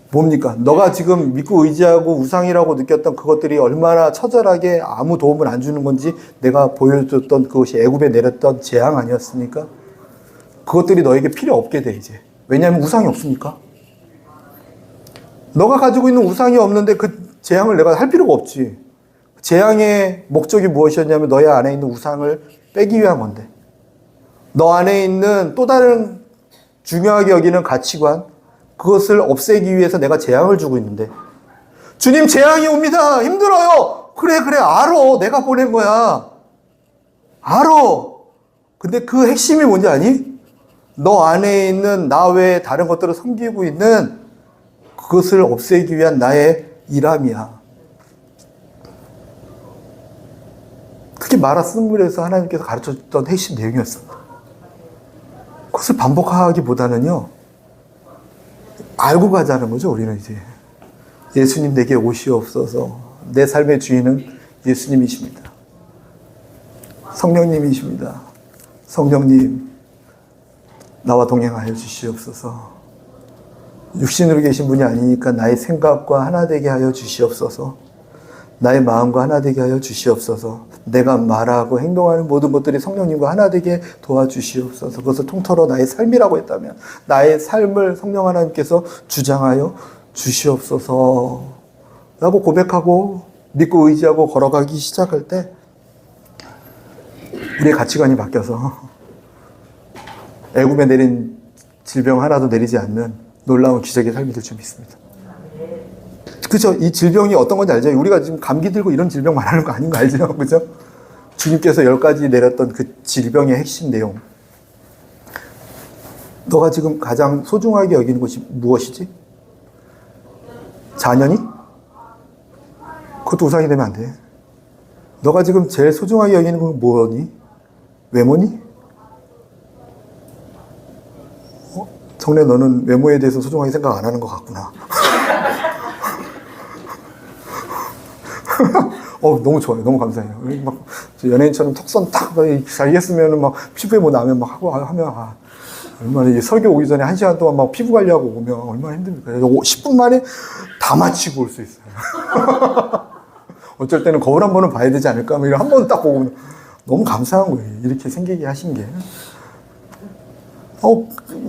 뭡니까? 너가 지금 믿고 의지하고 우상이라고 느꼈던 그것들이 얼마나 처절하게 아무 도움을 안 주는 건지 내가 보여줬던 그것이 애굽에 내렸던 재앙 아니었습니까? 그것들이 너에게 필요 없게 돼 이제. 왜냐하면 우상이 없으니까. 너가 가지고 있는 우상이 없는데 그 재앙을 내가 할 필요가 없지. 재앙의 목적이 무엇이었냐면 너의 안에 있는 우상을 빼기 위한 건데. 너 안에 있는 또 다른 중요하게 여기는 가치관, 그것을 없애기 위해서 내가 재앙을 주고 있는데 주님 재앙이 옵니다. 힘들어요. 그래 알어. 내가 보낸 거야. 알어. 근데 그 핵심이 뭔지 아니? 너 안에 있는 나 외에 다른 것들을 섬기고 있는 그것을 없애기 위한 나의 일함이야. 그게 마라 쓴물에서 하나님께서 가르쳐줬던 핵심 내용이었어. 그것을 반복하기보다는요, 알고 가자는 거죠. 우리는 이제 예수님 내게 오시옵소서. 내 삶의 주인은 예수님이십니다. 성령님이십니다. 성령님 나와 동행하여 주시옵소서. 육신으로 계신 분이 아니니까 나의 생각과 하나 되게 하여 주시옵소서. 나의 마음과 하나 되게 하여 주시옵소서. 내가 말하고 행동하는 모든 것들이 성령님과 하나 되게 도와주시옵소서. 그것을 통틀어 나의 삶이라고 했다면 나의 삶을 성령 하나님께서 주장하여 주시옵소서 라고 고백하고 믿고 의지하고 걸어가기 시작할 때 우리의 가치관이 바뀌어서 애굽에 내린 질병 하나도 내리지 않는 놀라운 기적의 삶이 될 줄 믿습니다. 그죠? 이 질병이 어떤 건지 알죠? 우리가 지금 감기 들고 이런 질병 말하는 거 아닌 거 알죠? 그죠? 주님께서 10가지 내렸던 그 질병의 핵심 내용. 너가 지금 가장 소중하게 여기는 것이 무엇이지? 자녀니? 그것도 우상이 되면 안 돼. 너가 지금 제일 소중하게 여기는 건 뭐니? 외모니? 정래 너는 외모에 대해서 소중하게 생각 안 하는 것 같구나. 너무 좋아요. 너무 감사해요. 막 연예인처럼 턱선 딱 잘 했으면 막 피부에 뭐 나면 막 하고 하면 얼마나 설교 오기 전에 1시간 동안 막 피부 관리하고 오면 얼마나 힘듭니까? 10분 만에 다 마치고 올 수 있어요. 어쩔 때는 거울 한 번은 봐야 되지 않을까? 한 번 딱 보고 너무 감사한 거예요. 이렇게 생기게 하신 게.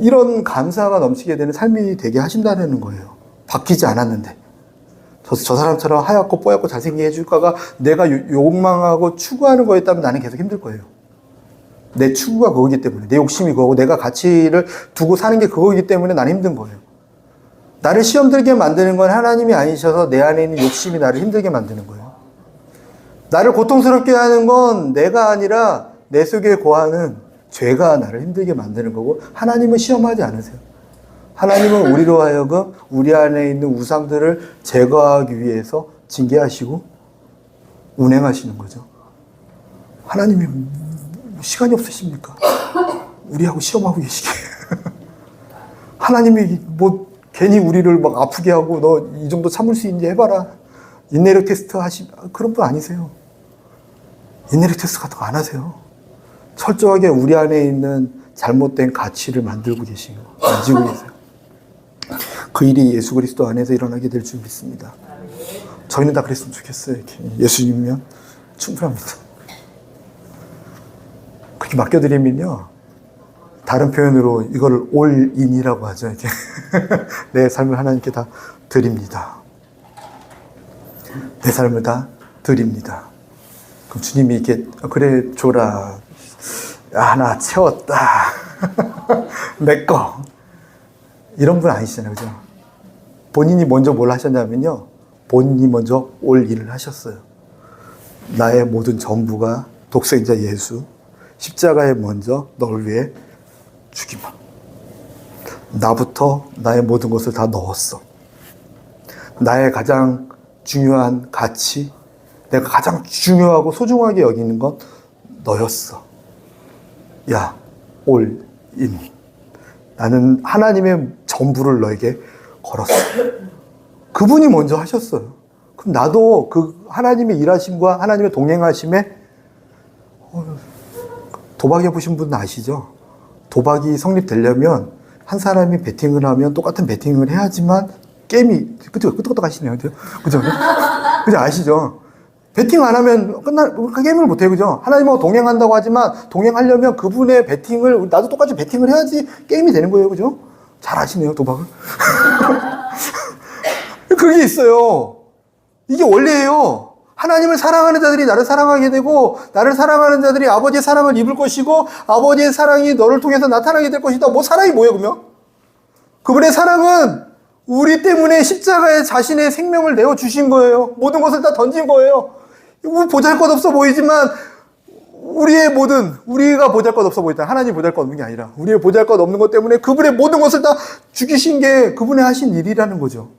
이런 감사가 넘치게 되는 삶이 되게 하신다는 거예요. 바뀌지 않았는데. 저 사람처럼 하얗고 뽀얗고 잘생기게 해줄까가 내가 욕망하고 추구하는 거였다면 나는 계속 힘들 거예요. 내 추구가 그거기 때문에, 내 욕심이 그거고, 내가 가치를 두고 사는 게 그거이기 때문에 나는 힘든 거예요. 나를 시험 들게 만드는 건 하나님이 아니셔서 내 안에 있는 욕심이 나를 힘들게 만드는 거예요. 나를 고통스럽게 하는 건 내가 아니라 내 속에 거하는 죄가 나를 힘들게 만드는 거고, 하나님은 시험하지 않으세요. 하나님은 우리로 하여금 우리 안에 있는 우상들을 제거하기 위해서 징계하시고 운행하시는 거죠. 하나님이 시간이 없으십니까? 우리하고 시험하고 계시게. 하나님이 뭐 괜히 우리를 막 아프게 하고 너 이 정도 참을 수 있는지 해봐라. 인내력 테스트 그런 분 아니세요. 인내력 테스트 같은 거 안 하세요. 철저하게 우리 안에 있는 잘못된 가치를 만지고 계세요. 그 일이 예수 그리스도 안에서 일어나게 될 줄 믿습니다. 저희는 다 그랬으면 좋겠어요. 이렇게. 예수님이면 충분합니다. 그렇게 맡겨드리면요, 다른 표현으로 이걸 올인이라고 하죠. 이렇게. 내 삶을 하나님께 다 드립니다. 내 삶을 다 드립니다. 그럼 주님이 이렇게 그래 줘라. 하나 채웠다. 내 거. 이런 분 아니시잖아요. 그죠? 본인이 먼저 뭘 하셨냐면요, 본인이 먼저 올인을 하셨어요. 나의 모든 전부가 독생자 예수, 십자가에 먼저 널 위해 죽임을. 나부터 나의 모든 것을 다 넣었어. 나의 가장 중요한 가치, 내가 가장 중요하고 소중하게 여기는 건 너였어. 야, 올인. 나는 하나님의 전부를 너에게 걸었어. 그분이 먼저 하셨어요. 그럼 나도 그 하나님의 일하심과 하나님의 동행하심에 도박해 보신 분 아시죠? 도박이 성립되려면 한 사람이 베팅을 하면 똑같은 베팅을 해야지만 게임이 끄떡끄떡 하시네요. 그죠? 그죠? 아시죠? 베팅 안 하면 게임을 못 해요. 그죠? 하나님하고 동행한다고 하지만 동행하려면 그분의 베팅을 나도 똑같이 베팅을 해야지 게임이 되는 거예요. 그죠? 잘 아시네요, 도박을. 그게 있어요. 이게 원리예요. 하나님을 사랑하는 자들이 나를 사랑하게 되고, 나를 사랑하는 자들이 아버지의 사랑을 입을 것이고, 아버지의 사랑이 너를 통해서 나타나게 될 것이다. 뭐 사랑이 뭐예요, 그러면? 그분의 사랑은 우리 때문에 십자가에 자신의 생명을 내어주신 거예요. 모든 것을 다 던진 거예요. 보잘것없어 보이지만 우리가 보잘것없어 보이다. 하나님 보잘것없는 게 아니라 우리의 보잘것없는 것 때문에 그분의 모든 것을 다 죽이신 게 그분의 하신 일이라는 거죠.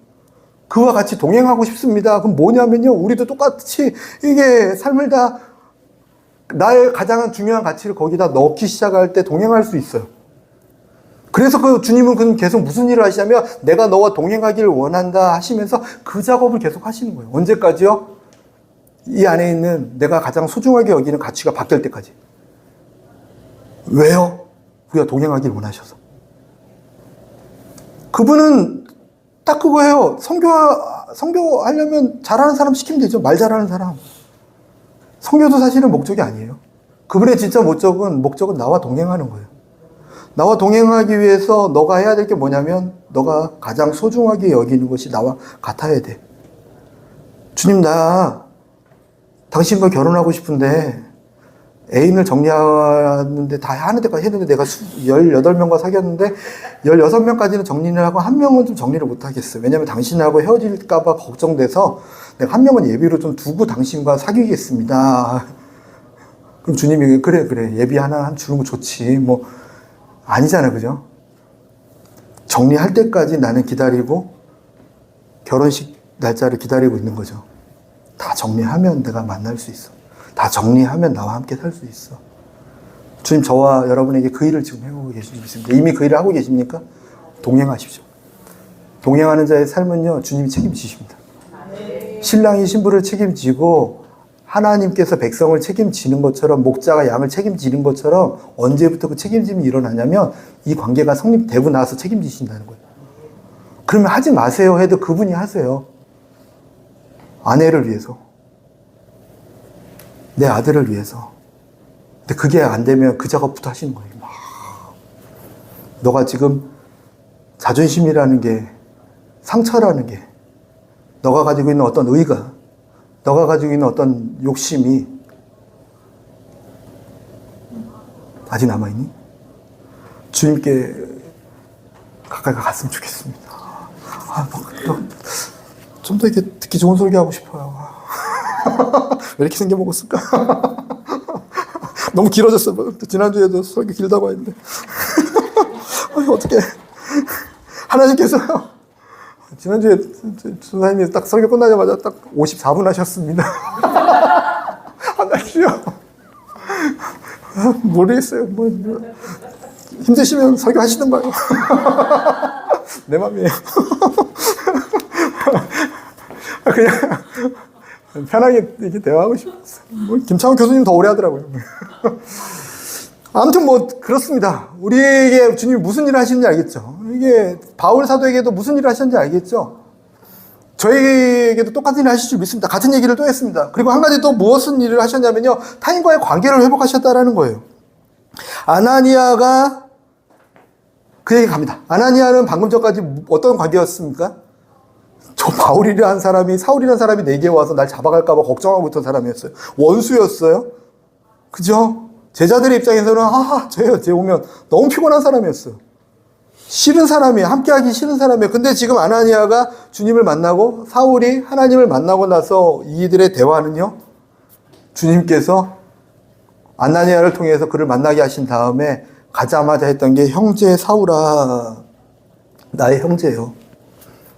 그와 같이 동행하고 싶습니다. 그럼 뭐냐면요, 우리도 똑같이 이게 삶을 다 나의 가장 중요한 가치를 거기다 넣기 시작할 때 동행할 수 있어요. 그래서 그 주님은 계속 무슨 일을 하시냐면 내가 너와 동행하기를 원한다 하시면서 그 작업을 계속 하시는 거예요. 언제까지요? 이 안에 있는 내가 가장 소중하게 여기는 가치가 바뀔 때까지. 왜요? 우리가 동행하기를 원하셔서. 그분은 딱 그거예요. 선교하려면 잘하는 사람 시키면 되죠. 말 잘하는 사람. 선교도 사실은 목적이 아니에요. 그분의 진짜 목적은 나와 동행하는 거예요. 나와 동행하기 위해서 너가 해야 될 게 뭐냐면 너가 가장 소중하게 여기는 것이 나와 같아야 돼. 주님, 나 당신과 결혼하고 싶은데 애인을 정리하는데 다 하는 데까지 했는데 내가 18명과 사귀었는데 16명까지는 정리를 하고 한 명은 좀 정리를 못 하겠어요. 왜냐면 당신하고 헤어질까봐 걱정돼서 내가 한 명은 예비로 좀 두고 당신과 사귀겠습니다. 그럼 주님이 그래 예비 하나 주는 거 좋지. 뭐 아니잖아, 그죠? 정리할 때까지 나는 기다리고 결혼식 날짜를 기다리고 있는 거죠. 다 정리하면 내가 만날 수 있어. 다 정리하면 나와 함께 살 수 있어. 주님 저와 여러분에게 그 일을 지금 해오고 계십니다. 이미 그 일을 하고 계십니까? 동행하십시오. 동행하는 자의 삶은요, 주님이 책임지십니다. 신랑이 신부를 책임지고 하나님께서 백성을 책임지는 것처럼 목자가 양을 책임지는 것처럼 언제부터 그 책임짐이 일어나냐면 이 관계가 성립되고 나서 책임지신다는 거예요. 그러면 하지 마세요 해도 그분이 하세요. 아내를 위해서. 내 아들을 위해서. 근데 그게 안 되면 그 작업부터 하시는 거예요. 막. 너가 지금 자존심이라는 게, 상처라는 게, 너가 가지고 있는 어떤 의가, 너가 가지고 있는 어떤 욕심이 아직 남아있니? 주님께 가까이 갔으면 좋겠습니다. 좀 더 이렇게 듣기 좋은 소리 하고 싶어요. 왜 이렇게 생겨먹었을까? 너무 길어졌어요. 지난주에도 설교 길다고 했는데. 어떻게. 하나님께서 지난주에 선생님이 딱 설교 끝나자마자 딱 54분 하셨습니다. 하나님이요. 모르겠어요. 뭐, 힘드시면 설교 하시는 거예요. 내 맘이에요. 그냥 편하게 이렇게 대화하고 싶었어요. 뭐 김창훈 교수님 더 오래 하더라고요. 아무튼 뭐 그렇습니다. 우리에게 주님이 무슨 일을 하시는지 알겠죠. 이게 바울 사도에게도 무슨 일을 하셨는지 알겠죠. 저에게도 똑같은 일을 하실 줄 믿습니다. 같은 얘기를 또 했습니다. 그리고 한 가지 또 무엇은 일을 하셨냐면요, 타인과의 관계를 회복하셨다라는 거예요. 아나니아가 그 얘기 갑니다. 아나니아는 방금 전까지 어떤 관계였습니까? 저 바울이라는 사람이, 사울이라는 사람이 내게 와서 날 잡아갈까봐 걱정하고 있던 사람이었어요. 원수였어요. 그죠? 제자들의 입장에서는 쟤 오면 너무 피곤한 사람이었어요. 싫은 사람이에요. 함께하기 싫은 사람이에요. 근데 지금 아나니아가 주님을 만나고 사울이 하나님을 만나고 나서 이들의 대화는요, 주님께서 아나니아를 통해서 그를 만나게 하신 다음에 가자마자 했던 게, 형제 사울아, 나의 형제요.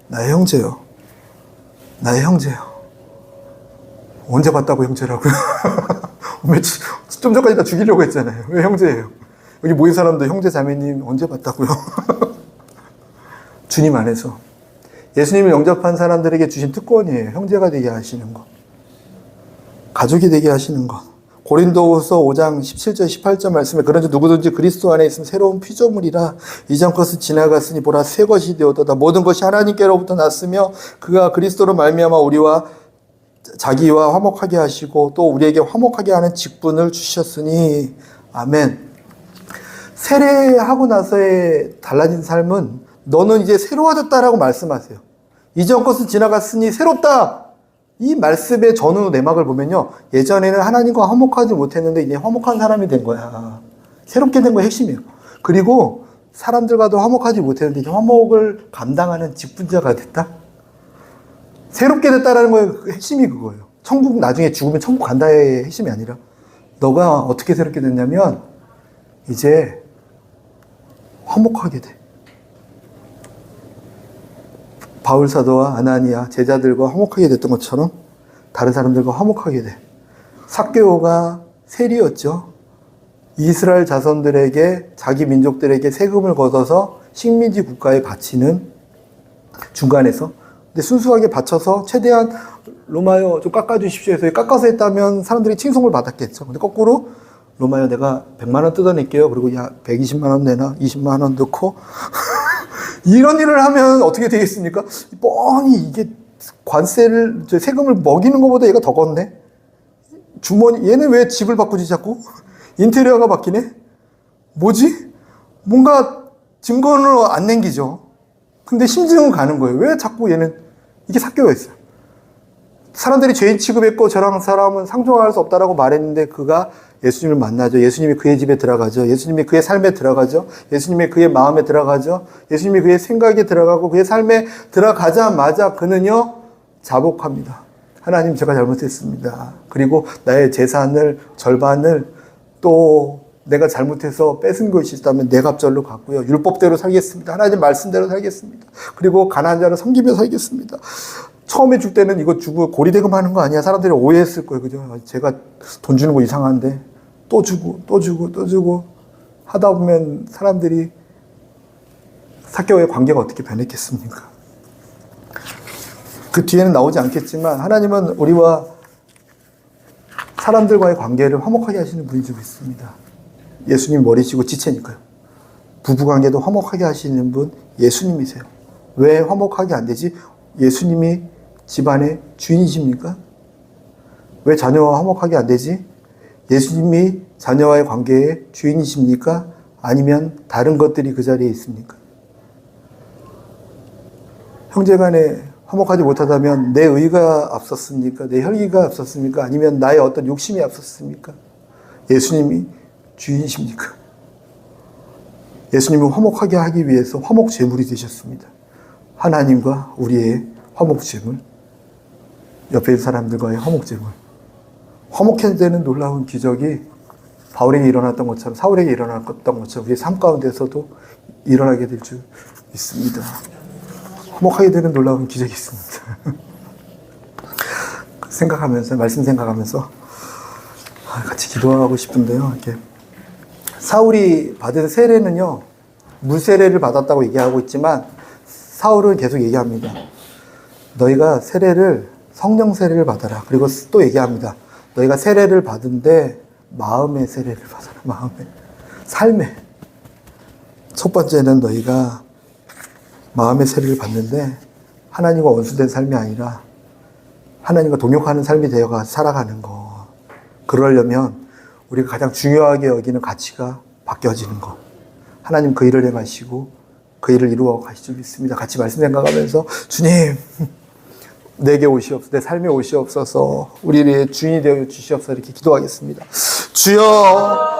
나의 형제요. 나의 형제요. 언제 봤다고 형제라고요? 좀 전까지 다 죽이려고 했잖아요. 왜 형제예요? 여기 모인 사람도 형제 자매님 언제 봤다고요? 주님 안에서. 예수님을 영접한 사람들에게 주신 특권이에요. 형제가 되게 하시는 것. 가족이 되게 하시는 것. 고린도후서 5장 17절 18절 말씀에, 그런즉 누구든지 그리스도 안에 있으면 새로운 피조물이라 이전 것은 지나갔으니 보라 새 것이 되었도다. 모든 것이 하나님께로부터 났으며 그가 그리스도로 말미암아 우리와 자기와 화목하게 하시고 또 우리에게 화목하게 하는 직분을 주셨으니. 아멘. 세례하고 나서의 달라진 삶은, 너는 이제 새로워졌다라고 말씀하세요. 이전 것은 지나갔으니 새롭다. 이 말씀의 전후 내막을 보면요, 예전에는 하나님과 화목하지 못했는데 이제 화목한 사람이 된 거야. 새롭게 된 거의 핵심이에요. 그리고 사람들과도 화목하지 못했는데 이제 화목을 감당하는 직분자가 됐다. 새롭게 됐다라는 거의 핵심이 그거예요. 천국, 나중에 죽으면 천국 간다의 핵심이 아니라, 너가 어떻게 새롭게 됐냐면 이제 화목하게 돼. 바울 사도와 아나니아 제자들과 화목하게 됐던 것처럼 다른 사람들과 화목하게 돼. 삭개오가 세리였죠. 이스라엘 자손들에게, 자기 민족들에게 세금을 걷어서 식민지 국가에 바치는 중간에서, 근데 순수하게 바쳐서 최대한 로마여 좀 깎아주십시오 해서 깎아서 했다면 사람들이 칭송을 받았겠죠. 근데 거꾸로 로마여 내가 100만 원 뜯어낼게요. 그리고 야 120만 원 내나 20만 원 넣고 이런 일을 하면 어떻게 되겠습니까? 뻔히 이게 관세를, 세금을 먹이는 것보다 얘가 더 걷네? 주머니, 얘는 왜 집을 바꾸지 자꾸? 인테리어가 바뀌네? 뭐지? 뭔가 증거는 안 남기죠. 근데 심증은 가는 거예요. 왜 자꾸 얘는, 이게 삭개가 있어요. 사람들이 죄인 취급했고 저랑 사람은 상종할 수 없다라고 말했는데 그가 예수님을 만나죠. 예수님이 그의 집에 들어가죠. 예수님이 그의 삶에 들어가죠. 예수님이 그의 마음에 들어가죠. 예수님이 그의 생각에 들어가고 그의 삶에 들어가자마자 그는요, 자복합니다. 하나님, 제가 잘못했습니다. 그리고 나의 재산을 절반을 또 내가 잘못해서 뺏은 것이 있다면 내 갑절로 갖고요, 율법대로 살겠습니다. 하나님 말씀대로 살겠습니다. 그리고 가난한 자를 섬기며 살겠습니다. 처음에 줄 때는 이거 주고 고리대금 하는 거 아니야? 사람들이 오해했을 거예요. 그죠? 제가 돈 주는 거 이상한데 또 주고 또 주고 또 주고 하다 보면 사람들이 사개와의 관계가 어떻게 변했겠습니까? 그 뒤에는 나오지 않겠지만 하나님은 우리와 사람들과의 관계를 화목하게 하시는 분이시고 있습니다. 예수님 머리시고 지체니까요. 부부관계도 화목하게 하시는 분 예수님이세요. 왜 화목하게 안 되지? 예수님이 집안의 주인이십니까? 왜 자녀와 화목하게 안 되지? 예수님이 자녀와의 관계의 주인이십니까? 아니면 다른 것들이 그 자리에 있습니까? 형제간에 화목하지 못하다면 내 의가 앞섰습니까? 내 혈기가 앞섰습니까? 아니면 나의 어떤 욕심이 앞섰습니까? 예수님이 주인이십니까? 예수님은 화목하게 하기 위해서 화목제물이 되셨습니다. 하나님과 우리의 화목제물, 옆에 있는 사람들과의 화목제물. 화목해야 되는 놀라운 기적이 바울에게 일어났던 것처럼, 사울에게 일어났던 것처럼 우리의 삶 가운데서도 일어나게 될 줄 믿습니다. 화목하게 되는 놀라운 기적이 있습니다. 생각하면서, 말씀 생각하면서 같이 기도하고 싶은데요. 이렇게 사울이 받은 세례는요, 물세례를 받았다고 얘기하고 있지만 사울은 계속 얘기합니다. 너희가 세례를, 성령 세례를 받아라. 그리고 또 얘기합니다. 너희가 세례를 받은데 마음의 세례를 받아라. 마음의, 삶의. 첫 번째는 너희가 마음의 세례를 받는데 하나님과 원수된 삶이 아니라 하나님과 동역하는 삶이 되어가 살아가는 거. 그러려면 우리가 가장 중요하게 여기는 가치가 바뀌어지는 거. 하나님 그 일을 행하시고 그 일을 이루어 가실 줄 믿습니다. 같이 말씀 생각하면서 주님, 내게 오시옵소서, 내 삶에 오시옵소서, 우리의 주인이 되어 주시옵소서 이렇게 기도하겠습니다. 주여,